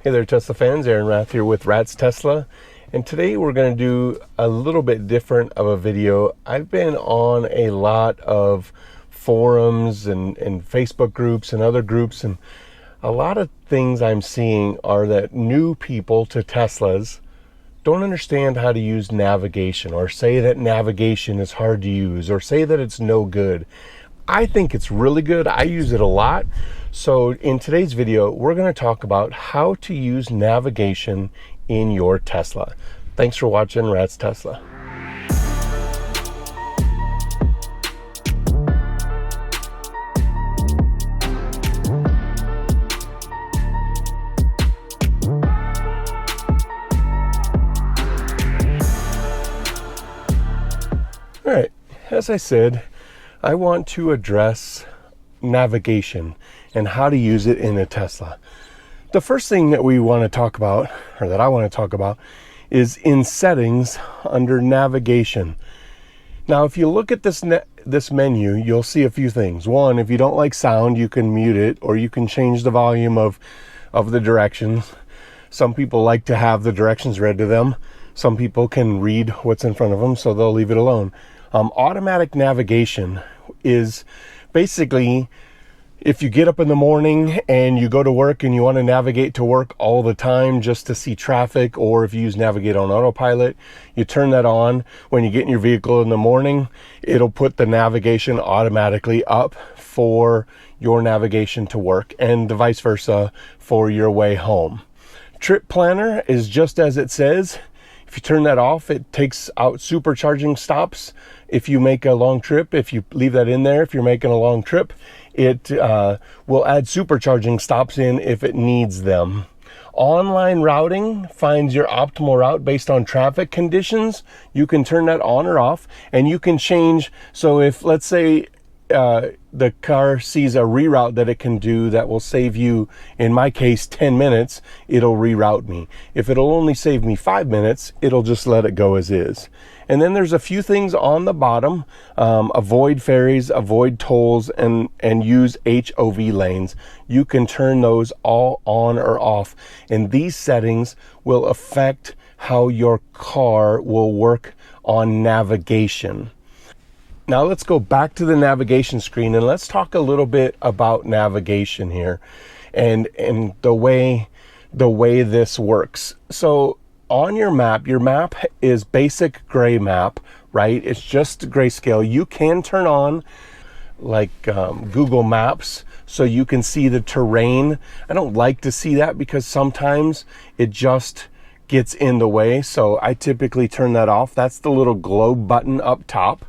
Hey there, Tesla fans. Aaron Rath here with Rat's Tesla. And today we're going to do a little bit different of a video. I've been on a lot of forums and Facebook groups and other groups, and a lot of things I'm seeing are that new people to Teslas don't understand how to use navigation, or say that navigation is hard to use, or say that it's no good. I think it's really good. I use it a lot. So in today's video, we're going to talk about how to use navigation in your Tesla. Thanks for watching Rat's Tesla. All right, as I said, I want to address navigation and how to use it in a Tesla. The first thing that we want to talk about, or that I want to talk about, is in settings under navigation. Now, if you look at this menu, you'll see a few things. One, if you don't like sound, you can mute it, or you can change the volume of the directions. Some people like to have the directions read to them. Some people can read what's in front of them, so they'll leave it alone. Automatic navigation is basically if you get up in the morning and you go to work and you want to navigate to work all the time just to see traffic, or if you use navigate on autopilot, you turn that on. When you get in your vehicle in the morning, it'll put the navigation automatically up for your navigation to work, and the vice versa for your way home. Trip planner is just as it says. If you turn that off, it takes out supercharging stops. If you make a long trip, if you leave that in there, if you're making a long trip, it will add supercharging stops in if it needs them. Online routing finds your optimal route based on traffic conditions. You can turn that on or off, and you can change. So if, let's say, the car sees a reroute that it can do that will save you, in my case, 10 minutes, it'll reroute me. If it'll only save me 5 minutes, it'll just let it go as is. And then there's a few things on the bottom. Avoid ferries, avoid tolls, and use HOV lanes. You can turn those all on or off. And these settings will affect how your car will work on navigation. Now let's go back to the navigation screen, and let's talk a little bit about navigation here and the way this works. So on your map is basic gray map, right? It's just grayscale. You can turn on like Google Maps so you can see the terrain. I don't like to see that because sometimes it just gets in the way. So I typically turn that off. That's the little globe button up top.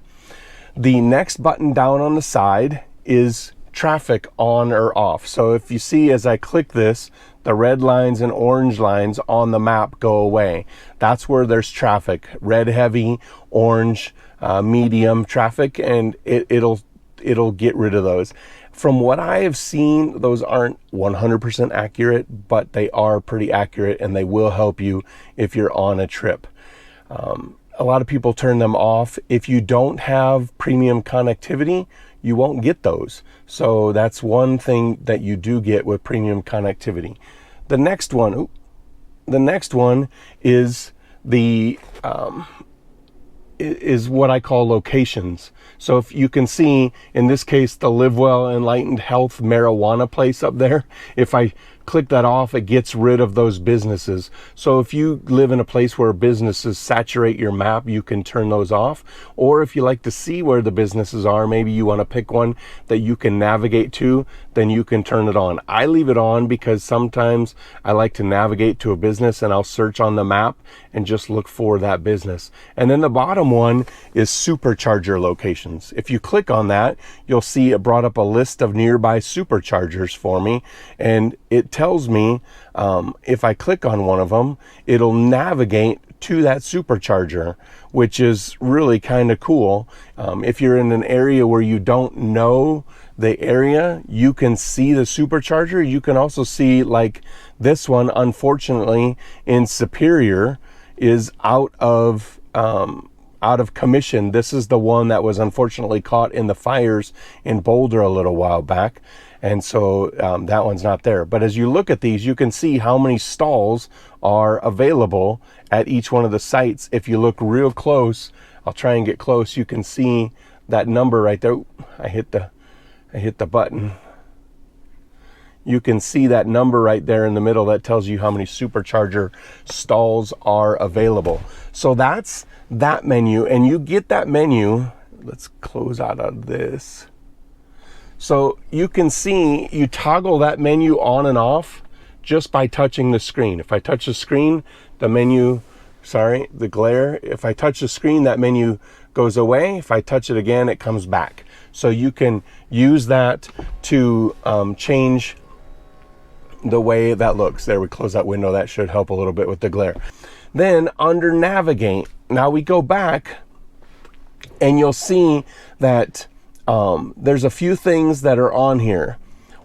The next button down on the side is traffic on or off. So if you see, as I click this, the red lines and orange lines on the map go away. That's where there's traffic. Red heavy, orange medium traffic, and it'll get rid of those. From what I have seen, those aren't 100% accurate, but they are pretty accurate, and they will help you if you're on a trip. A lot of people turn them off. If you don't have premium connectivity, you won't get those. So that's one thing that you do get with premium connectivity. The next one is is what I call locations. So if you can see, in this case, the Live Well Enlightened Health marijuana place up there, if I click that off, it gets rid of those businesses. So if you live in a place where businesses saturate your map, you can turn those off. Or if you like to see where the businesses are, maybe you want to pick one that you can navigate to, then you can turn it on. I leave it on because sometimes I like to navigate to a business and I'll search on the map and just look for that business. And then the bottom one is Supercharger Locations. If you click on that, you'll see it brought up a list of nearby superchargers for me, and it tells me if I click on one of them, it'll navigate to that supercharger, which is really kind of cool. If you're in an area where you don't know the area, you can see the supercharger. You can also see, like this one, unfortunately, in Superior, is out of commission. This is the one that was unfortunately caught in the fires in Boulder a little while back. and so that one's not there. But as you look at these, you can see how many stalls are available at each one of the sites. If you look real close, I'll try and get close, you can see that number right there. I hit the button. You can see that number right there in the middle that tells you how many supercharger stalls are available. So that's that menu, and you get that menu. Let's close out of this. So you can see you toggle that menu on and off just by touching the screen. If I touch the screen, the menu, the glare, if I touch the screen, that menu goes away. If I touch it again, it comes back. So you can use that to change the way that looks. There, we close that window. That should help a little bit with the glare. Then under navigate, now we go back and you'll see that there's a few things that are on here.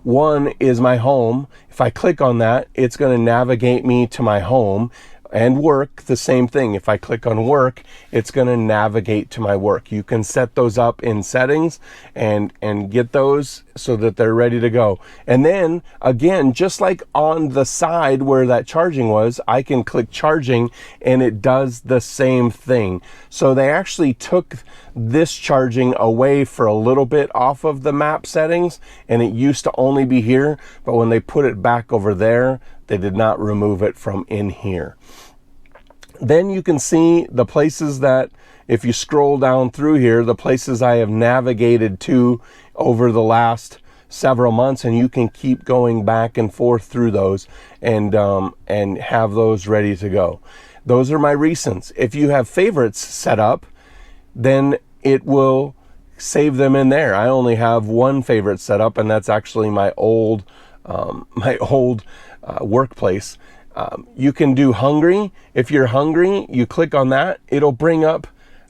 One is my home. If I click on that, it's going to navigate me to my home. And work, the same thing. If I click on work, it's going to navigate to my work. You can set those up in settings and get those so that they're ready to go. And then again, just like on the side where that charging was, I can click charging and it does the same thing. So they actually took this charging away for a little bit off of the map settings, and it used to only be here, but when they put it back over there, they did not remove it from in here. Then you can see the places that, if you scroll down through here, the places I have navigated to over the last several months, and you can keep going back and forth through those and have those ready to go. Those are my recents. If you have favorites set up, then it will save them in there. I only have one favorite set up, and that's actually my old workplace. You can do hungry. If you're hungry, you click on that. It'll bring up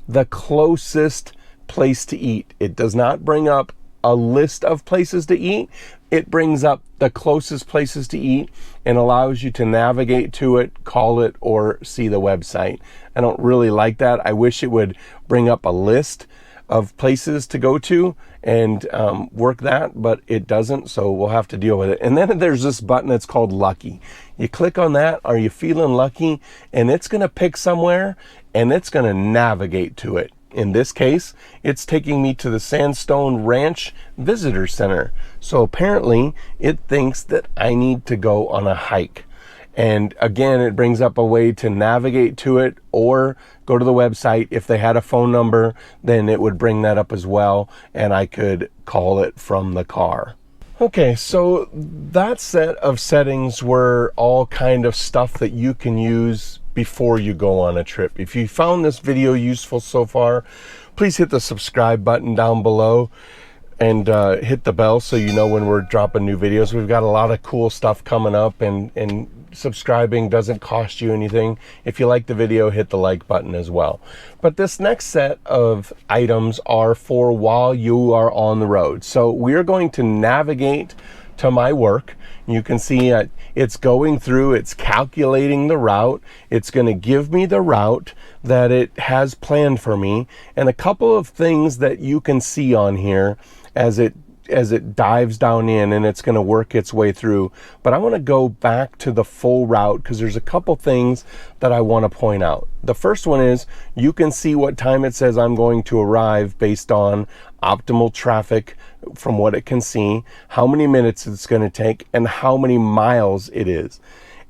the closest place to eat. It does not bring up a list of places to eat. It brings up the closest places to eat and allows you to navigate to it, call it, or see the website. I don't really like that. I wish it would bring up a list of places to go to and work that, but it doesn't, so we'll have to deal with it. And then there's this button that's called Lucky. You click on that, are you feeling lucky? And it's gonna pick somewhere and it's gonna navigate to it. In this case, it's taking me to the Sandstone Ranch Visitor Center. So apparently it thinks that I need to go on a hike. And again, it brings up a way to navigate to it or go to the website. If they had a phone number, then it would bring that up as well, and I could call it from the car. Okay, so that set of settings were all kind of stuff that you can use before you go on a trip. If you found this video useful so far, please hit the subscribe button down below and hit the bell so you know when we're dropping new videos. We've got a lot of cool stuff coming up, and subscribing doesn't cost you anything. If you like the video, hit the like button as well. But this next set of items are for while you are on the road. So we're going to navigate to my work. You can see it's going through, it's calculating the route. It's going to give me the route that it has planned for me, and a couple of things that you can see on here as it dives down in, and it's going to work its way through. But I want to go back to the full route because there's a couple things that I want to point out. The first one is you can see what time it says I'm going to arrive based on optimal traffic from what it can see, how many minutes it's going to take, and how many miles it is.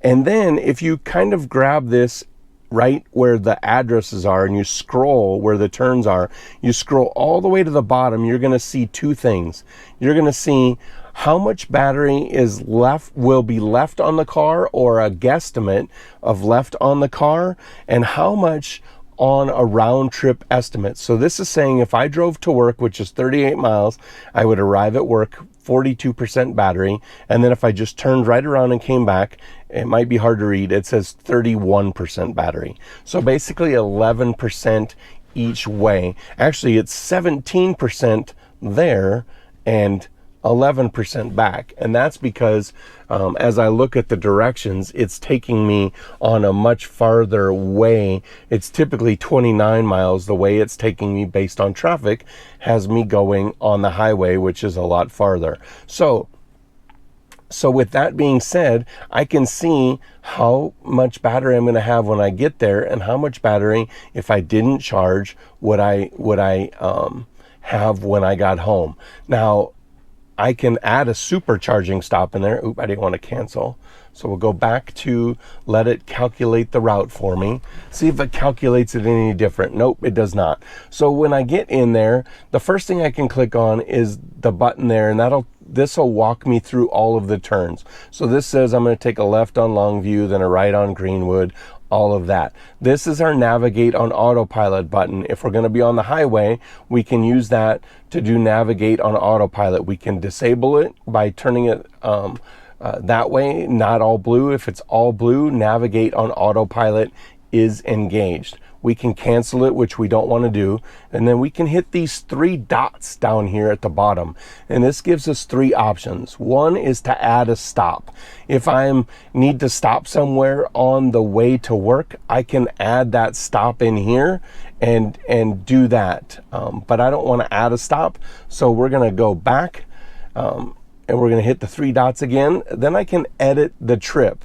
And then if you kind of grab this right where the addresses are and you scroll where the turns are, you scroll all the way to the bottom, you're going to see two things. You're going to see how much battery is left, will be left on the car, or a guesstimate of left on the car, and how much on a round trip estimate. So this is saying if I drove to work, which is 38 miles, I would arrive at work 42% battery, and then if I just turned right around and came back, it might be hard to read, it says 31% battery. So basically 11% each way. Actually, it's 17% there and 11% back, and that's because as I look at the directions, it's taking me on a much farther way. It's typically 29 miles. The way it's taking me based on traffic has me going on the highway, which is a lot farther. So So with that being said, I can see how much battery I'm going to have when I get there, and how much battery, if I didn't charge, would I have when I got home. Now, I can add a supercharging stop in there. Oop, I didn't want to cancel. So we'll go back to let it calculate the route for me. See if it calculates it any different. Nope, it does not. So when I get in there, the first thing I can click on is the button there, and this will walk me through all of the turns. So this says I'm going to take a left on Longview, then a right on Greenwood, all of that. This is our navigate on autopilot button. If we're going to be on the highway, we can use that to do navigate on autopilot. We can disable it by turning it that way, not all blue. If it's all blue, navigate on autopilot is engaged. We can cancel it, which we don't want to do, and then we can hit these 3 dots down here at the bottom, and this gives us 3 options. One is to add a stop. If I need to stop somewhere on the way to work, I can add that stop in here and do that, but I don't want to add a stop, so we're going to go back and we're going to hit the 3 dots again. Then I can edit the trip.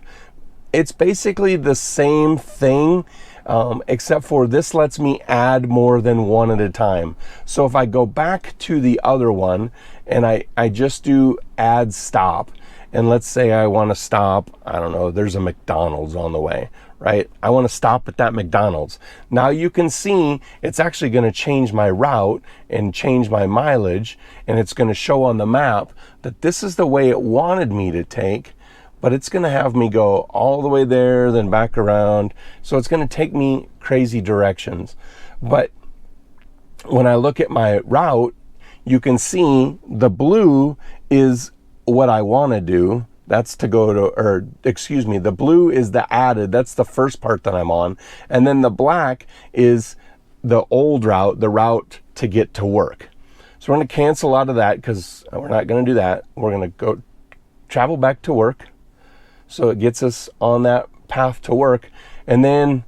It's basically the same thing, except for this lets me add more than one at a time. So if I go back to the other one and I just do add stop, and let's say I want to stop, I don't know, there's a McDonald's on the way, right? I want to stop at that McDonald's. Now you can see it's actually going to change my route and change my mileage, and it's going to show on the map that this is the way it wanted me to take, but it's going to have me go all the way there, then back around. So it's going to take me crazy directions. But when I look at my route, you can see the blue is what I want to do. That's to go to, or excuse me, the blue is the added. That's the first part that I'm on. And then the black is the old route, the route to get to work. So we're going to cancel out of that because we're not going to do that. We're going to go travel back to work. So it gets us on that path to work. And then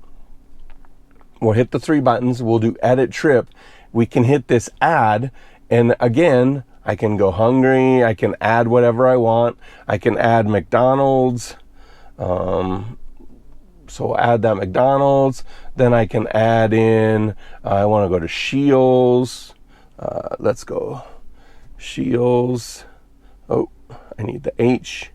we'll hit the 3 buttons. We'll do edit trip. We can hit this add. And again, I can go hungry. I can add whatever I want. I can add McDonald's. So we'll add that McDonald's. Then I can add in, I want to go to Sioux. Let's go Sioux. Oh, I need the H.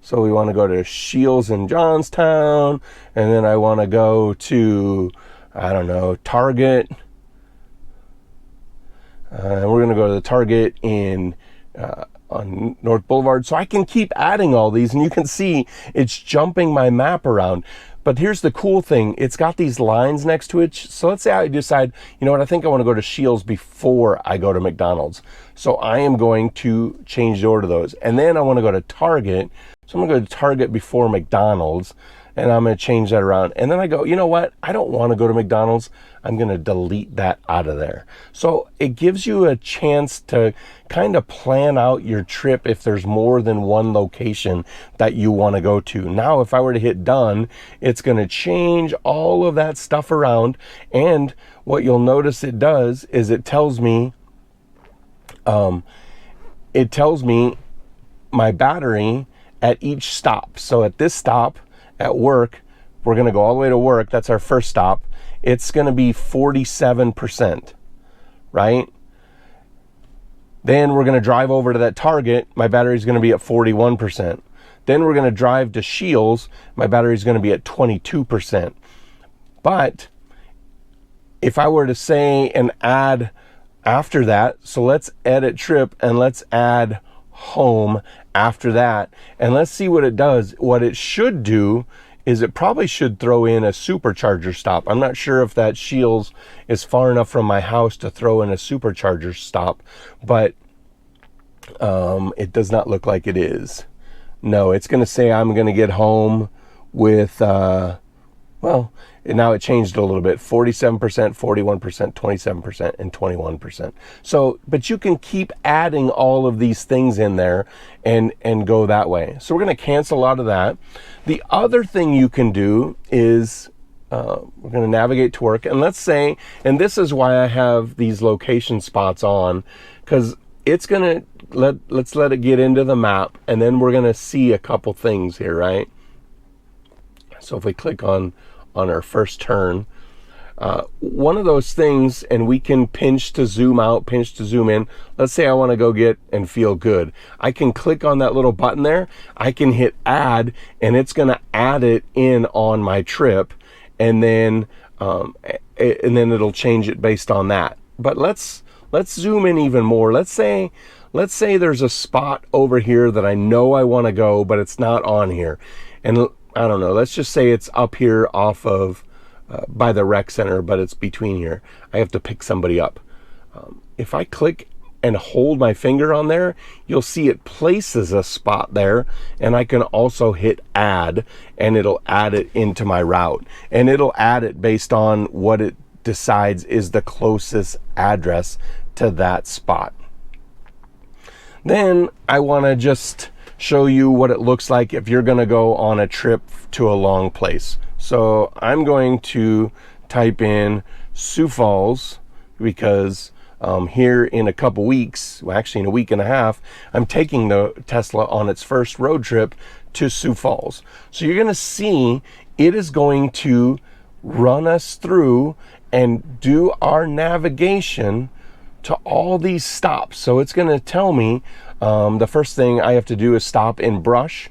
So we want to go to Sioux in Johnstown, and then I want to go to, I don't know, Target. And we're going to go to the Target in on North Boulevard. So I can keep adding all these, and you can see it's jumping my map around. But here's the cool thing. It's got these lines next to it. So let's say I decide, you know what, I think I want to go to Sioux before I go to McDonald's. So I am going to change the order of those. And then I want to go to Target. So I'm going to go to Target before McDonald's, and I'm going to change that around. And then I go, you know what? I don't want to go to McDonald's. I'm going to delete that out of there. So it gives you a chance to kind of plan out your trip if there's more than one location that you want to go to. Now, if I were to hit done, it's going to change all of that stuff around. And what you'll notice it does is it tells me my battery at each stop. So at this stop at work, we're going to go all the way to work. That's our first stop. It's going to be 47%, right? Then we're going to drive over to that Target. My battery is going to be at 41%. Then we're going to drive to Sioux. My battery is going to be at 22%. But if I were to say and add after that, so let's edit trip and let's add home after that, and let's see what it does. What it should do is it probably should throw in a supercharger stop. I'm not sure if that Sioux is far enough from my house to throw in a supercharger stop, but it does not look like it is. No, it's going to say I'm going to get home with, well, now it changed a little bit, 47%, 41%, 27%, and 21%. So, but you can keep adding all of these things in there and go that way. So we're going to cancel out of that. The other thing you can do is we're going to navigate to work. And let's say, and this is why I have these location spots on, because it's going to let's let it get into the map, and then we're gonna see a couple things here, right? So if we click on our first turn, one of those things, and we can pinch to zoom out, pinch to zoom in. Let's say I want to go get and feel good. I can click on that little button there. I can hit add, and it's going to add it in on my trip, and then it'll change it based on that. But let's zoom in even more. Let's say there's a spot over here that I know I want to go, but it's not on here. And I don't know, let's just say it's up here off of by the rec center, but it's between here. I have to pick somebody up. If I click and hold my finger on there, you'll see it places a spot there, and I can also hit add, and it'll add it into my route, and it'll add it based on what it decides is the closest address to that spot. Then I want to just show you what it looks like if you're going to go on a trip to a long place. So I'm going to type in Sioux Falls, because here in a couple weeks, well, actually in a week and a half, I'm taking the Tesla on its first road trip to Sioux Falls. So you're going to see it is going to run us through and do our navigation to all these stops. So it's going to tell me the first thing I have to do is stop in brush.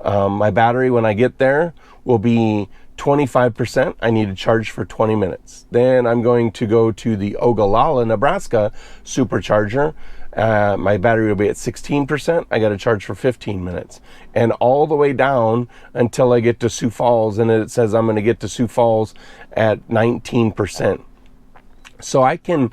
My battery, when I get there, will be 25%. I need to charge for 20 minutes. Then I'm going to go to the Ogallala, Nebraska supercharger. My battery will be at 16%. I got to charge for 15 minutes. And all the way down until I get to Sioux Falls, and it says I'm going to get to Sioux Falls at 19%. So I can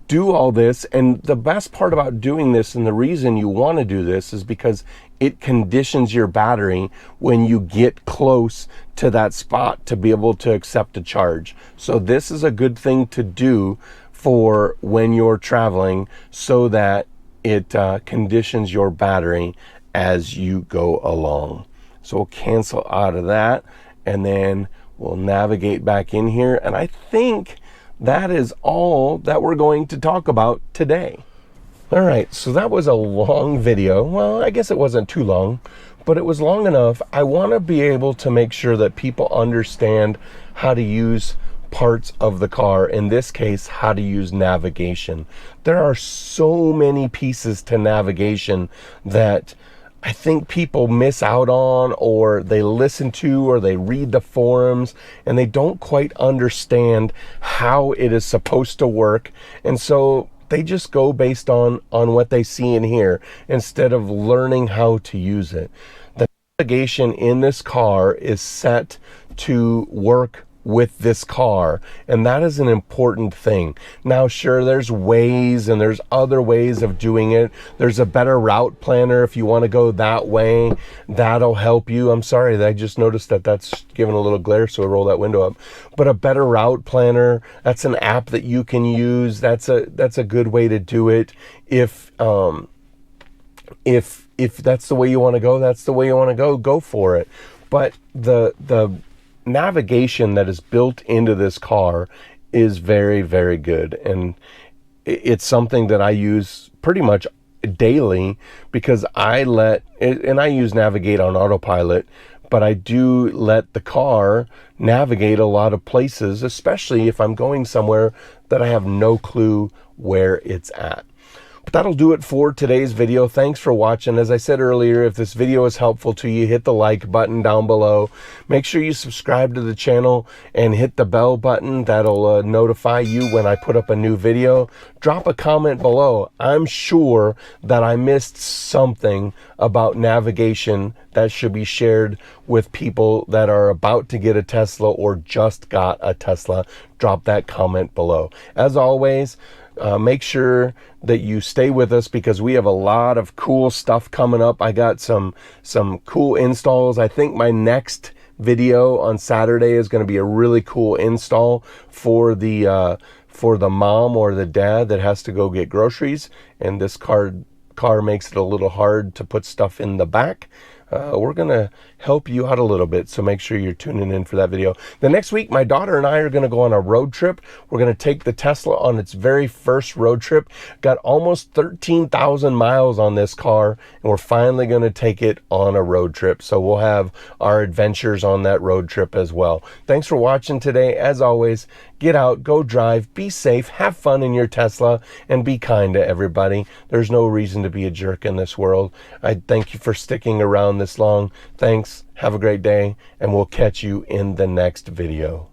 do all this, and the best part about doing this, and the reason you want to do this, is because it conditions your battery when you get close to that spot to be able to accept a charge. So this is a good thing to do for when you're traveling, so that it conditions your battery as you go along. So we'll cancel out of that, and then we'll navigate back in here, and I think that is all that we're going to talk about today. All right, so that was a long video. Well, I guess it wasn't too long, but it was long enough. I want to be able to make sure that people understand how to use parts of the car, in this case, how to use navigation. There are so many pieces to navigation that I think people miss out on, or they listen to, or they read the forums, and they don't quite understand how it is supposed to work. And so they just go based on what they see and hear, instead of learning how to use it. The navigation in this car is set to work with this car, and that is an important thing. Now, sure, there's ways, and there's other ways of doing it. There's a better route planner if you want to go that way. That'll help you. I'm sorry, I just noticed that that's giving a little glare, so I roll that window up. But a better route planner, that's an app that you can use. That's a good way to do it. If that's the way you want to go, that's the way you want to go for it. But the navigation that is built into this car is very, very good, and it's something that I use pretty much daily, because I use Navigate on autopilot, but I do let the car navigate a lot of places, especially if I'm going somewhere that I have no clue where it's at. But that'll do it for today's video. Thanks for watching. As I said earlier, if this video is helpful to you, hit the like button down below. Make sure you subscribe to the channel and hit the bell button. That'll notify you when I put up a new video. Drop a comment below. I'm sure that I missed something about navigation that should be shared with people that are about to get a Tesla or just got a Tesla. Drop that comment below. As always, make sure that you stay with us, because we have a lot of cool stuff coming up. I got some cool installs. I think my next video on Saturday is going to be a really cool install for the mom or the dad that has to go get groceries, and this car makes it a little hard to put stuff in the back. we're going to help you out a little bit, so make sure you're tuning in for that video. The next week, my daughter and I are going to go on a road trip. We're going to take the Tesla on its very first road trip. Got almost 13,000 miles on this car, and we're finally going to take it on a road trip. So we'll have our adventures on that road trip as well. Thanks for watching today. As always, get out, go drive, be safe, have fun in your Tesla, and be kind to everybody. There's no reason to be a jerk in this world. I thank you for sticking around this long. Thanks. Have a great day, and we'll catch you in the next video.